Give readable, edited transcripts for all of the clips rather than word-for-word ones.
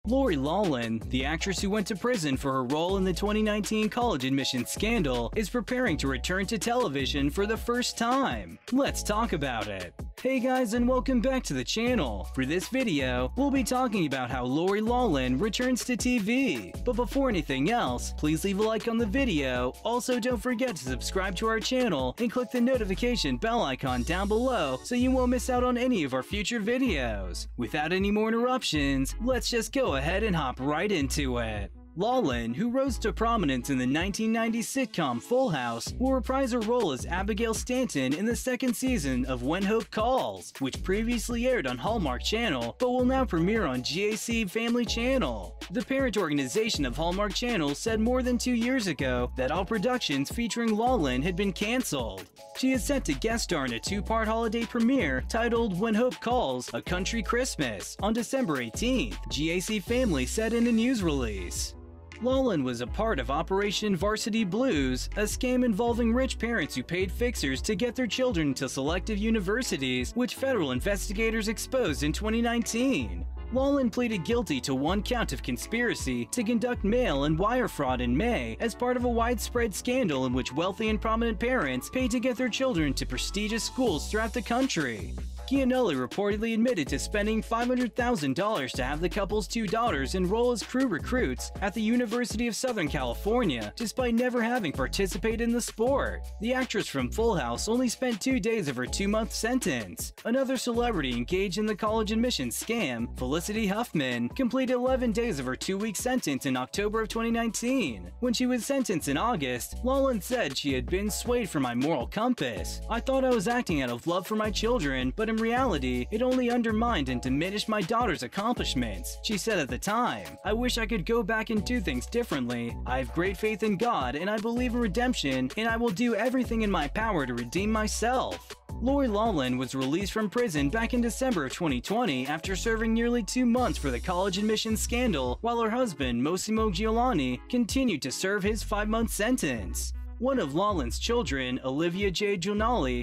Loughlin, the actress who went to prison for her role in the 2019 college admissions scandal, is preparing to return to television for the first time. Let's talk about it. Hey guys, and welcome back to the channel. For this video, we'll be talking about how Loughlin returns to TV. But before anything else, please leave a like on the video. Also, don't forget to subscribe to our channel and click the notification bell icon down below so you won't miss out on any of our future videos. Without any more interruptions, let's just go ahead and hop right into it. Loughlin, who rose to prominence in the 1990s sitcom Full House, will reprise her role as Abigail Stanton in the second season of When Hope Calls, which previously aired on Hallmark Channel but will now premiere on GAC Family Channel. The parent organization of Hallmark Channel said more than 2 years ago that all productions featuring Loughlin had been cancelled. She is set to guest star in a two-part holiday premiere titled When Hope Calls, A Country Christmas on December 18th, GAC Family said in a news release. Loughlin was a part of Operation Varsity Blues, a scam involving rich parents who paid fixers to get their children into selective universities, which federal investigators exposed in 2019. Loughlin pleaded guilty to one count of conspiracy to conduct mail and wire fraud in May as part of a widespread scandal in which wealthy and prominent parents paid to get their children to prestigious schools throughout the country. Giannulli reportedly admitted to spending $500,000 to have the couple's two daughters enroll as crew recruits at the University of Southern California, despite never having participated in the sport. The actress from Full House only spent 2 days of her 2-month sentence. Another celebrity engaged in the college admissions scam, Felicity Huffman, completed 11 days of her 2-week sentence in October of 2019. When she was sentenced in August, Loughlin said she had been swayed from my moral compass. I thought I was acting out of love for my children, but in reality, it only undermined and diminished my daughter's accomplishments, she said at the time. I wish I could go back and do things differently. I have great faith in God and I believe in redemption, and I will do everything in my power to redeem myself. Loughlin was released from prison back in December of 2020 after serving nearly 2 months for the college admissions scandal, while her husband, Mossimo Giuliani, continued to serve his 5-month sentence. One of Loughlin's children, Olivia Jade,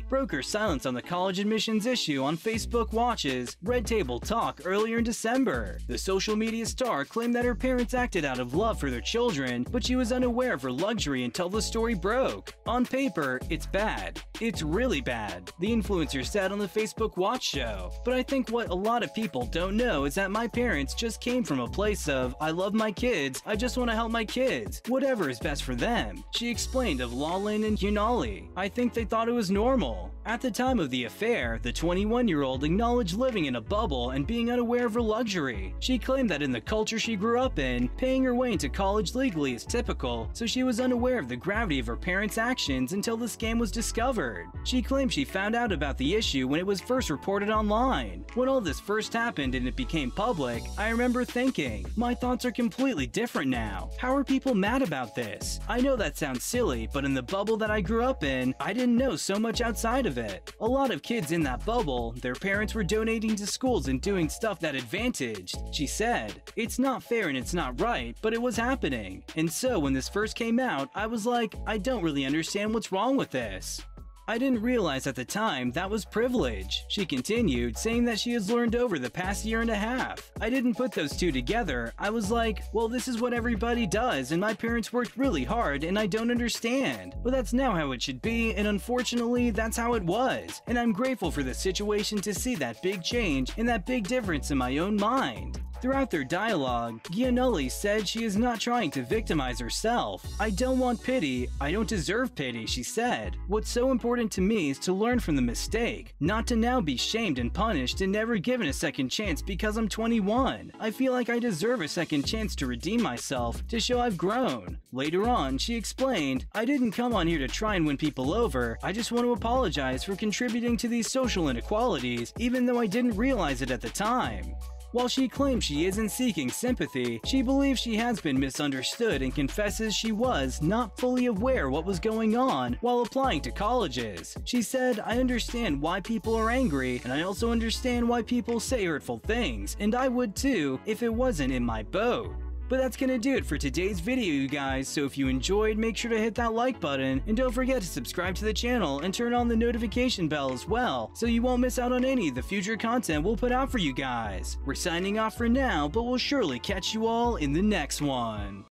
broke her silence on the college admissions issue on Facebook Watch's Red Table Talk earlier in December. The social media star claimed that her parents acted out of love for their children, but she was unaware of her luxury until the story broke. On paper, it's bad. It's really bad, the influencer said on the Facebook Watch show. But I think what a lot of people don't know is that my parents just came from a place of, I love my kids, I just want to help my kids, whatever is best for them, she explained of Loughlin and Giannulli. I think they thought it was normal. At the time of the affair, the 21-year-old acknowledged living in a bubble and being unaware of her luxury. She claimed that in the culture she grew up in, paying her way into college legally is typical, so she was unaware of the gravity of her parents' actions until the scam was discovered. She claimed she found out about the issue when it was first reported online. When all this first happened and it became public, I remember thinking, my thoughts are completely different now. How are people mad about this? I know that sounds silly, but in the bubble that I grew up in, I didn't know so much outside of it. A lot of kids in that bubble, their parents were donating to schools and doing stuff that advantaged, she said. It's not fair and it's not right, but it was happening. And so when this first came out, I was like, I don't really understand what's wrong with this. I didn't realize at the time that was privilege, she continued, saying that she has learned over the past year and a half. I didn't put those two together. I was like, well, this is what everybody does and my parents worked really hard and I don't understand. But that's now how it should be, and unfortunately, that's how it was. And I'm grateful for the situation to see that big change and that big difference in my own mind. Throughout their dialogue, Giannulli said she is not trying to victimize herself. I don't want pity, I don't deserve pity, she said. What's so important to me is to learn from the mistake, not to now be shamed and punished and never given a second chance because I'm 21. I feel like I deserve a second chance to redeem myself, to show I've grown. Later on, she explained, I didn't come on here to try and win people over, I just want to apologize for contributing to these social inequalities, even though I didn't realize it at the time. While she claims she isn't seeking sympathy, she believes she has been misunderstood and confesses she was not fully aware what was going on while applying to colleges. She said, I understand why people are angry, and I also understand why people say hurtful things, and I would too if it wasn't in my boat. But that's gonna do it for today's video, you guys, so if you enjoyed, make sure to hit that like button, and don't forget to subscribe to the channel and turn on the notification bell as well, so you won't miss out on any of the future content we'll put out for you guys. We're signing off for now, but we'll surely catch you all in the next one.